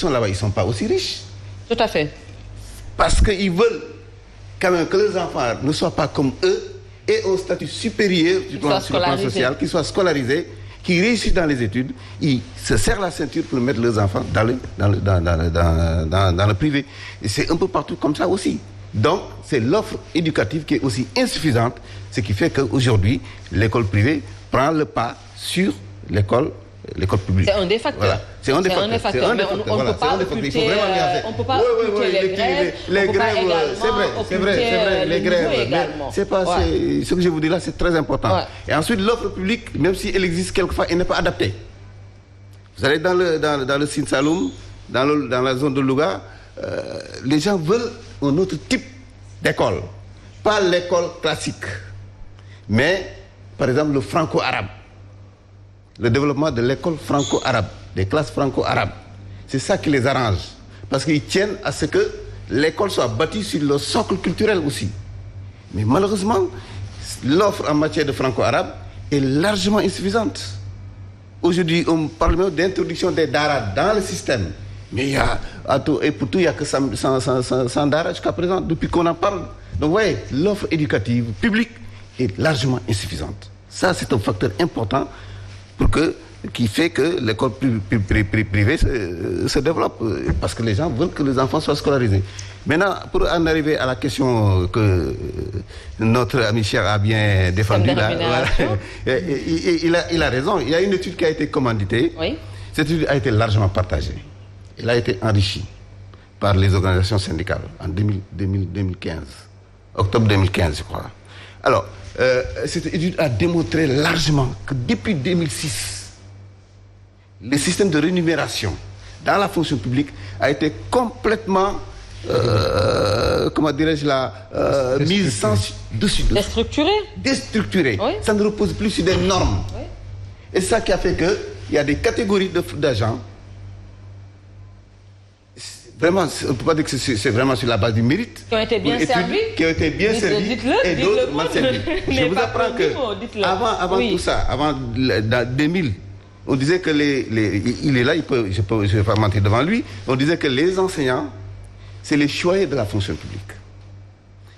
sont là-bas, ils ne sont pas aussi riches. Tout à fait. Parce qu'ils veulent quand même que leurs enfants ne soient pas comme eux et au statut supérieur sur le plan social, qu'ils soient scolarisés, qui réussissent dans les études, ils se serrent la ceinture pour mettre leurs enfants dans le privé. Et c'est un peu partout comme ça aussi. Donc, c'est l'offre éducative qui est aussi insuffisante, ce qui fait qu'aujourd'hui, l'école privée prend le pas sur l'école publique. C'est un des facteurs. Voilà. C'est un des facteurs. On ne peut pas occulter les grèves. C'est vrai, les grèves. C'est pas ce que je vous dis là, c'est très important. Ouais. Et ensuite, l'offre publique, même si elle existe quelquefois, elle n'est pas adaptée. Vous allez dans le Sine Saloum, dans la zone de Louga, les gens veulent un autre type d'école. Pas l'école classique, mais, par exemple, le franco-arabe. Le développement de l'école franco-arabe, des classes franco-arabes. C'est ça qui les arrange. Parce qu'ils tiennent à ce que l'école soit bâtie sur le socle culturel aussi. Mais malheureusement, l'offre en matière de franco-arabe est largement insuffisante. Aujourd'hui, on parle même d'introduction des daras dans le système. Mais il y a, et pour tout, il n'y a que 100 daras jusqu'à présent, depuis qu'on en parle. Donc, vous voyez, l'offre éducative publique est largement insuffisante. Ça, c'est un facteur important qui fait que l'école privée se développe, parce que les gens veulent que les enfants soient scolarisés. Maintenant, pour en arriver à la question que notre ami cher a bien défendue, il a raison. Il y a une étude qui a été commanditée. Oui. Cette étude a été largement partagée. Elle a été enrichie par les organisations syndicales en 2015, octobre 2015, je crois. Alors, cette étude a démontré largement que depuis 2006, le système de rémunération dans la fonction publique a été complètement, comment dirais-je là, mise sans dessus. Déstructuré. Oui. Ça ne repose plus sur des normes. Oui. Et c'est ça qui a fait qu'il y a des catégories d'agents. Vraiment, on ne peut pas dire que c'est vraiment sur la base du mérite. Qui ont été bien servis. Qui ont été bien servis et d'autres mal servis. Je vous apprends que avant tout ça, avant 2000, on disait que il est là, je ne vais pas mentir devant lui, on disait que les enseignants, c'est les choyés de la fonction publique.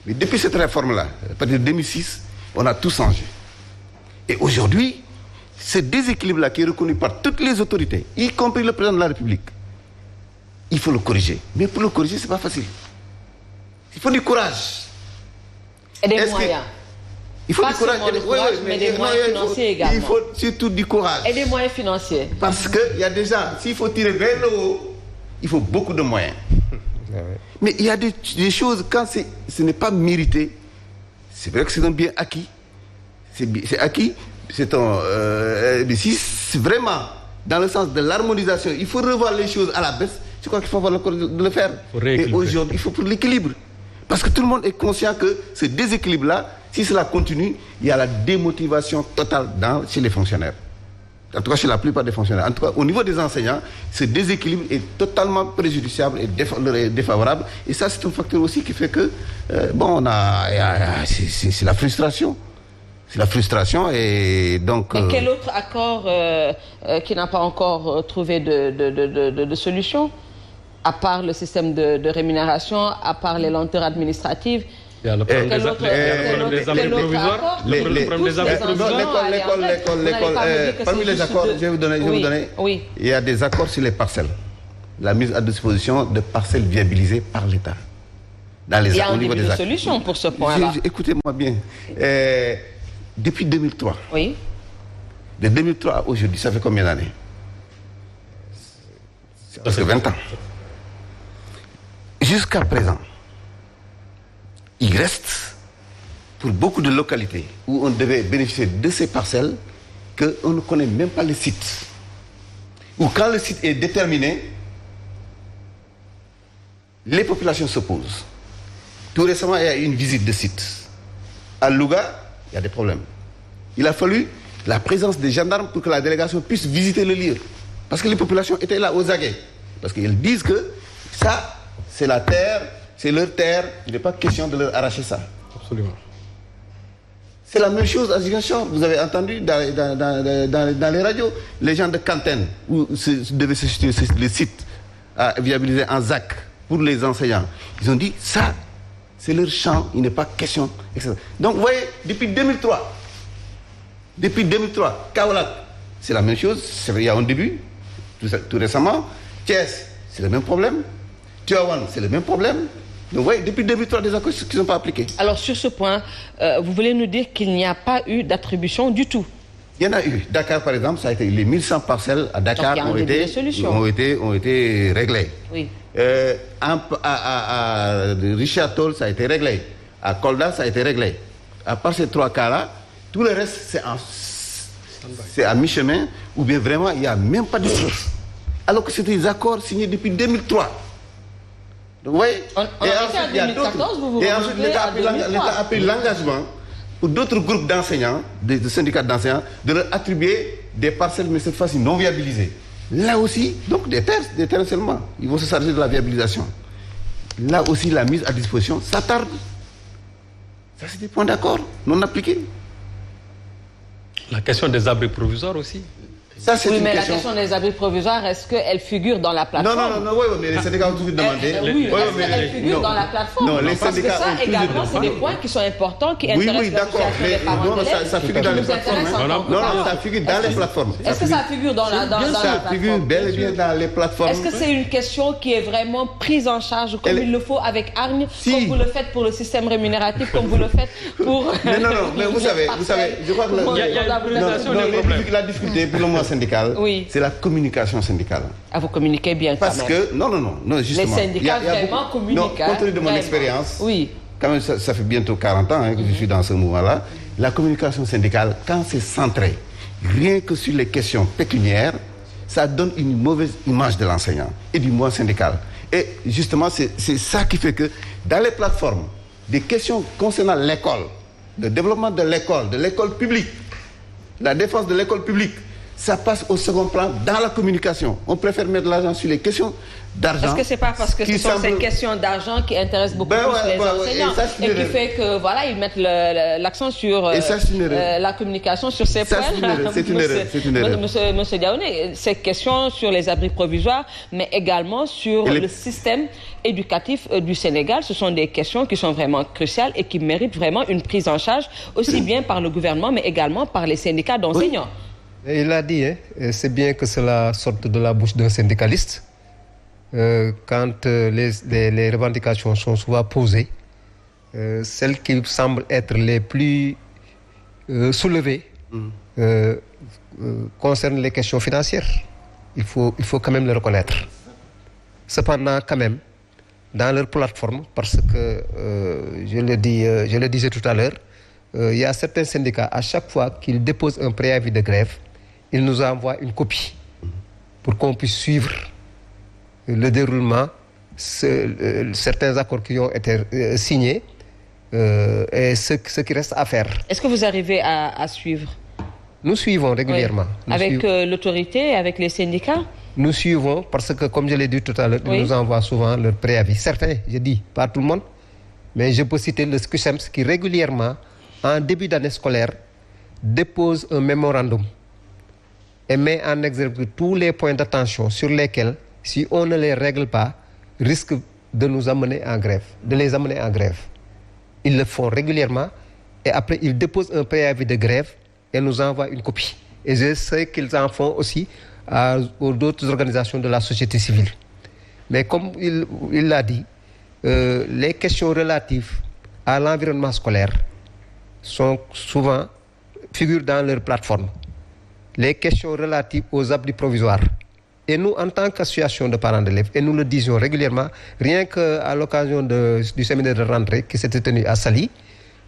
Mais depuis cette réforme-là, à partir de 2006, on a tout changé. Et aujourd'hui, ce déséquilibre-là qui est reconnu par toutes les autorités, y compris le président de la République, il faut le corriger. Mais pour le corriger, ce n'est pas facile. Il faut du courage. Et des moyens. Il faut du courage, mais des moyens financiers également. Il faut surtout du courage. Et des moyens financiers. Parce qu'il y a déjà, s'il faut tirer vers le haut, il faut beaucoup de moyens. Mais il y a des choses, quand ce n'est pas mérité, c'est vrai que c'est un bien acquis. C'est acquis. Mais si c'est vraiment dans le sens de l'harmonisation, il faut revoir les choses à la baisse. Je crois qu'il faut avoir le courage de le faire. Et aujourd'hui, il faut pour l'équilibre. Parce que tout le monde est conscient que ce déséquilibre-là, si cela continue, il y a la démotivation totale chez les fonctionnaires. En tout cas, chez la plupart des fonctionnaires. En tout cas, au niveau des enseignants, ce déséquilibre est totalement préjudiciable et défavorable. Et ça, c'est un facteur aussi qui fait que, c'est la frustration. C'est la frustration et donc... Et quel autre accord qui n'a pas encore trouvé de solution, à part le système de rémunération, à part les lenteurs administratives? Il y a le problème des abris provisoires. L'école, parmi les accords, je vais vous donner, il y a des accords sur les parcelles. La mise à disposition de parcelles viabilisées par l'État. Il y a un début de solution pour ce point-là. Écoutez-moi bien. Depuis 2003. Oui. De 2003 à aujourd'hui, ça fait combien d'années? Parce que 20 ans. Jusqu'à présent, il reste, pour beaucoup de localités où on devait bénéficier de ces parcelles, qu'on ne connaît même pas le site. Ou quand le site est déterminé, les populations s'opposent. Tout récemment, il y a eu une visite de site. À Louga, il y a des problèmes. Il a fallu la présence des gendarmes pour que la délégation puisse visiter le lieu. Parce que les populations étaient là aux aguets. Parce qu'ils disent que ça, c'est la terre, c'est leur terre. Il n'est pas question de leur arracher ça. Absolument. C'est la même chose à Ziguinchor. Vous avez entendu dans les radios, les gens de Canten, où devait se situer le site à viabiliser en ZAC pour les enseignants. Ils ont dit ça, c'est leur champ, il n'est pas question, etc. Donc vous voyez, depuis 2003, Kaolack, c'est la même chose, il y a un début, tout récemment. Thiès, c'est le même problème. Tivaouane, c'est le même problème. Donc vous voyez, depuis 2003, des accords qui ne sont pas appliqués. Alors sur ce point, vous voulez nous dire qu'il n'y a pas eu d'attribution du tout? Il y en a eu. Dakar, par exemple, ça a été les 1100 parcelles à Dakar ont été réglées. Oui. À Richard Toll, ça a été réglé. À Kolda, ça a été réglé. À part ces 3 cas-là, tout le reste, c'est à mi-chemin, ou bien vraiment, il n'y a même pas de source. Alors que c'était des accords signés depuis 2003. Donc, vous voyez, et ensuite, l'État a pris l'engagement pour d'autres groupes d'enseignants, des syndicats d'enseignants, de leur attribuer des parcelles, mais cette fois-ci non viabilisées. Là aussi, donc des terres seulement. Ils vont se charger de la viabilisation. Là aussi, la mise à disposition, ça tarde. Ça, c'est des points d'accord non appliqués. La question des abris provisoires aussi. Ça, c'est la question des abris provisoires, est-ce qu'elle figure dans la plateforme? Non, mais les syndicats ont toujours demandé. Oui, est-ce qu'elle figure dans la plateforme? Non, les syndicats parce que ça également, c'est des points qui sont importants, qui intéressent l'association des parents d'élèves. Ça figure dans les plateformes. Non, ça figure dans les plateformes. Est-ce que ça figure dans la plateforme? Ça figure bel et bien dans les plateformes. Est-ce que c'est une question qui est vraiment prise en charge comme il le faut avec hargne, comme vous le faites pour le système rémunératif, comme vous le faites pour... Non, mais vous savez, je crois que la difficulté pour le mouvement syndical, c'est la communication syndicale. Ah, vous communiquez bien quand même. Parce que, non, justement. Les syndicats vraiment communiquent. Non, compte tenu de mon expérience, quand même, ça fait bientôt 40 ans que je suis dans ce mouvement-là, la communication syndicale, quand c'est centré, rien que sur les questions pécuniaires, ça donne une mauvaise image de l'enseignant et du mouvement syndical. Et justement, c'est ça qui fait que dans les plateformes, des questions concernant l'école, le développement de l'école publique, la défense de l'école publique, ça passe au second plan dans la communication. On préfère mettre l'argent sur les questions d'argent. Est-ce que c'est pas parce que ce sont ces questions d'argent qui intéressent beaucoup plus les enseignants et qui fait que voilà, ils mettent l'accent sur la communication sur ces points. C'est une erreur. Monsieur Diaoné, ces questions sur les abris provisoires, mais également sur le système éducatif du Sénégal, ce sont des questions qui sont vraiment cruciales et qui méritent vraiment une prise en charge aussi bien par le gouvernement, mais également par les syndicats d'enseignants. Il l'a dit, c'est bien que cela sorte de la bouche d'un syndicaliste. Quand les revendications sont souvent posées, celles qui semblent être les plus soulevées concernent les questions financières. Il faut quand même le reconnaître. Cependant, quand même, dans leur plateforme, parce que je le disais tout à l'heure, il y a certains syndicats, à chaque fois qu'ils déposent un préavis de grève, ils nous envoient une copie pour qu'on puisse suivre le déroulement, certains accords qui ont été signés et ce qui reste à faire. Est-ce que vous arrivez à suivre? Nous suivons régulièrement. Avec l'autorité, avec les syndicats? Nous suivons parce que, comme je l'ai dit tout à l'heure, ils nous envoient souvent leur préavis. Certains, je dis, pas tout le monde, mais je peux citer le SCUSEMS qui régulièrement, en début d'année scolaire, dépose un mémorandum et met en exergue tous les points d'attention sur lesquels, si on ne les règle pas, risque de nous amener en grève, de les amener en grève. Ils le font régulièrement et après ils déposent un préavis de grève et nous envoient une copie. Et je sais qu'ils en font aussi aux d'autres organisations de la société civile. Mais comme il l'a dit, les questions relatives à l'environnement scolaire sont souvent figurent dans leur plateforme. Les questions relatives aux abris provisoires. Et nous, en tant qu'association de parents d'élèves, et nous le disions régulièrement, rien qu'à l'occasion du séminaire de rentrée qui s'était tenu à Saly,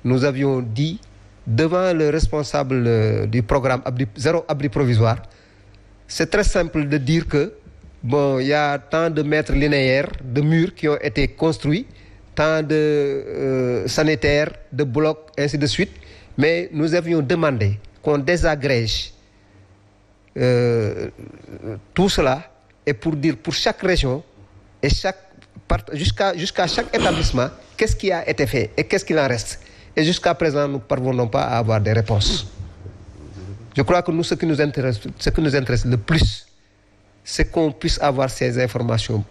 nous avions dit devant le responsable du programme Zéro Abri Provisoire, c'est très simple de dire que il y a tant de mètres linéaires de murs qui ont été construits, tant de sanitaires, de blocs, ainsi de suite, mais nous avions demandé qu'on désagrège tout cela et pour dire pour chaque région et jusqu'à chaque établissement qu'est-ce qui a été fait et qu'est-ce qu'il en reste. Et jusqu'à présent, nous ne parvenons pas à avoir des réponses. Je crois que nous, ce qui nous intéresse le plus, c'est qu'on puisse avoir ces informations